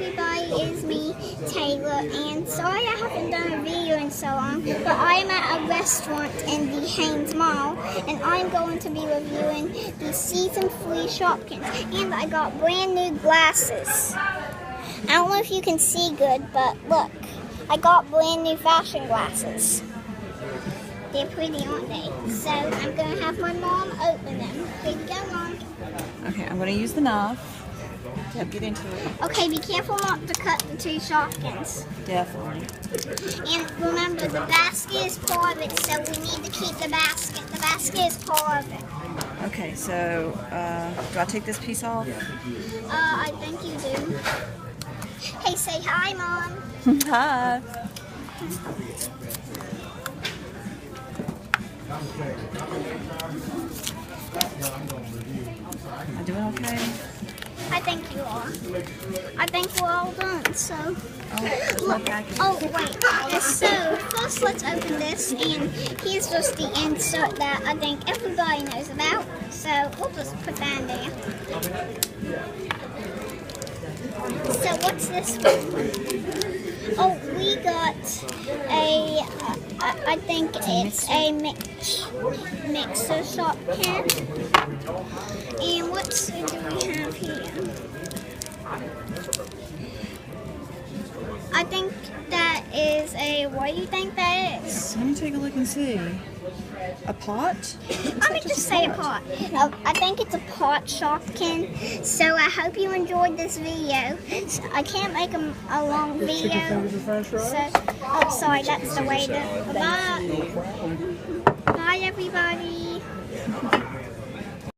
everybody, it's me, Taylor, and sorry I haven't done a video in so long, but I'm at a restaurant in the Haynes Mall, and I'm going to be reviewing the Season 3 Shopkins, and I got brand new glasses. I don't know if you can see good, but look, I got brand new fashion glasses. They're pretty, aren't they? So I'm going to have my mom open them. Here you go, Mom. Okay, I'm going to use the knife. Yeah, get into it. Okay, be careful not to cut the two Shopkins. Definitely. And remember, the basket is part of it, so we need to keep the basket. The basket is part of it. Okay, so do I take this piece off? I think you do. Hey, say hi, Mom. Hi. Am I doing okay? I think you are. I think we're all done, so. Oh, wait. So, first let's open this, and here's just the insert that I think everybody knows about. So, we'll just put that in there. So, what's this one? Oh, we got I think it's a mixer Shopkin. And what do we have here? I think that is what do you think that is? Let me take a look and see. A pot? Let me just say a pot. I think it's a pot Shopkin. So I hope you enjoyed this video. So I can't make a long video. So, oh, sorry, that's the way to. Bye. Bye, everybody.